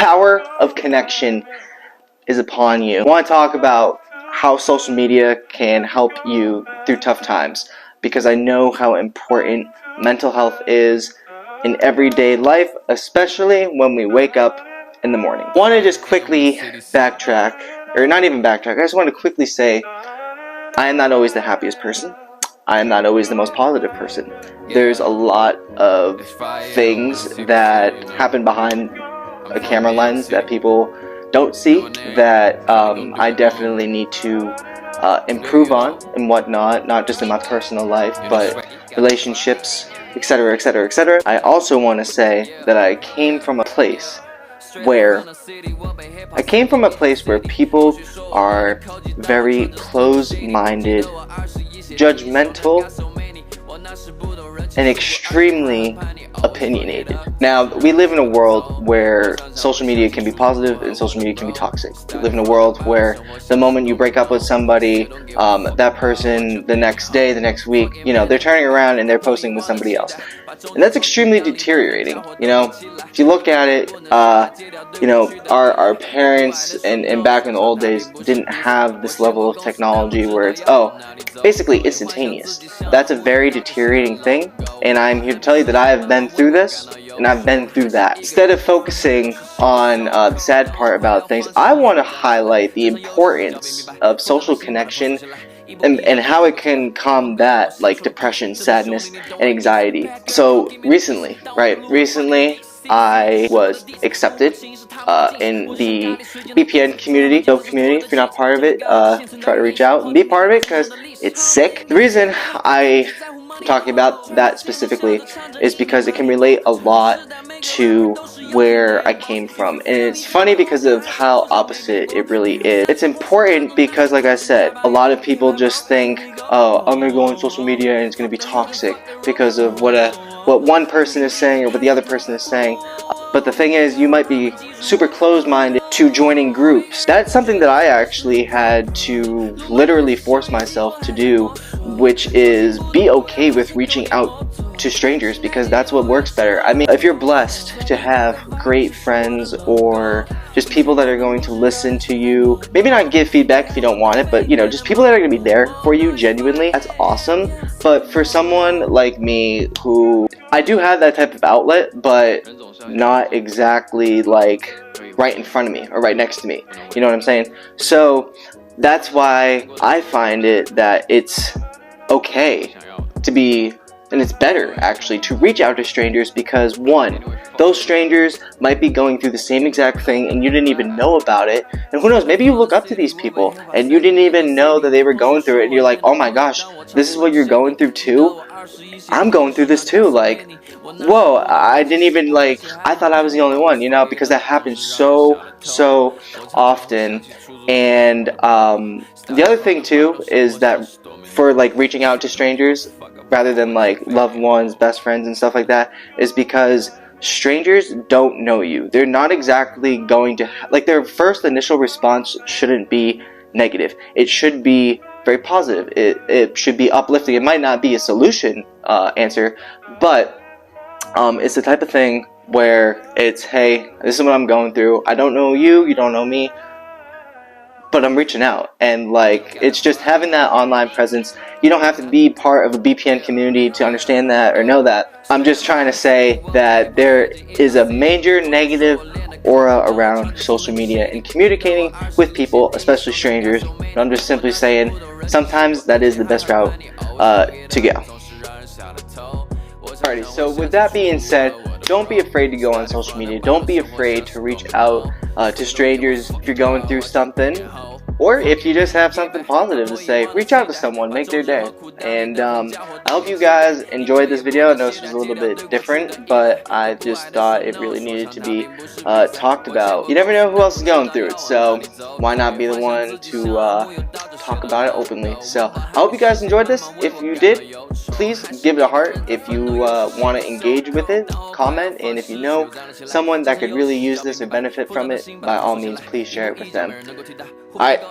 power of connection is upon you. I want to talk about how social media can help you through tough times, because I know how important mental health is in everyday life, especially when we wake up in the morning. I want to just quickly backtrack, or not even backtrack, I just want to quickly say I am not always the happiest person. I am not always the most positive person. There's a lot of things that happen behind a camera lens that people don't see that I definitely need to improve on and whatnot, not just in my personal life, but relationships, etc., etc., etc. I also want to say that I came from a place where people are very close-minded, judgmental, and extremely opinionated. Now, we live in a world where social media can be positive and social media can be toxic. We live in a world where the moment you break up with somebody, that person the next day, the next week, they're turning around and they're posting with somebody else. And that's extremely deteriorating. If you look at it, our parents and back in the old days didn't have this level of technology where it's, basically instantaneous. That's a very deteriorating thing, and I'm here to tell you that I have been through this, and I've been through that. Instead of focusing on the sad part about things, I want to highlight the importance of social connection and how it can combat like depression, sadness, and anxiety. So recently, I was accepted in the BPN community. If you're not part of it, try to reach out and be part of it, because it's sick. The reason I'm talking about that specifically is because it can relate a lot to where I came from, and it's funny because of how opposite it really is. It's important because, like I said, a lot of people just think, oh, I'm gonna go on social media and it's gonna be toxic because of what one person is saying or what the other person is saying. But the thing is, you might be super closed-minded to joining groups. That's something that I actually had to literally force myself to do, which is be okay with reaching out to strangers, because that's what works better. I mean, if you're blessed to have great friends or just people that are going to listen to you, maybe not give feedback if you don't want it, but just people that are going to be there for you genuinely, that's awesome. But for someone like me, who I do have that type of outlet, but not exactly like right in front of me or right next to me, you know what I'm saying? So that's why I find it that it's okay to be, and it's better actually, to reach out to strangers, because one, those strangers might be going through the same exact thing and you didn't even know about it, and who knows, maybe you look up to these people and you didn't even know that they were going through it, and you're like, oh my gosh, this is what you're going through too? I'm going through this too. Like, whoa, I didn't even, I thought I was the only one, because that happens so often. And the other thing too is that for reaching out to strangers rather than loved ones, best friends, and stuff like that, is because strangers don't know you. They're not exactly going to their first initial response shouldn't be negative. It should be very positive. It should be uplifting. It might not be a solution answer, but it's the type of thing where it's, hey, this is what I'm going through. I don't know you, you don't know me, but I'm reaching out. And it's just having that online presence. You don't have to be part of a BPN community to understand that or know that. I'm just trying to say that there is a major negative aura around social media and communicating with people, especially strangers. I'm just simply saying sometimes that is the best route to go. Alrighty, so with that being said, don't be afraid to go on social media. Don't be afraid to reach out to strangers if you're going through something, or if you just have something positive to say. Reach out to someone, make their day. And I hope you guys enjoyed this video. I know this was a little bit different, but I just thought it really needed to be talked about. You never know who else is going through it, so why not be the one to talk about it openly? So I hope you guys enjoyed this. If you did, please give it a heart. If you want to engage with it, comment, and if you know someone that could really use this or benefit from it, by all means, please share it with them. Alright.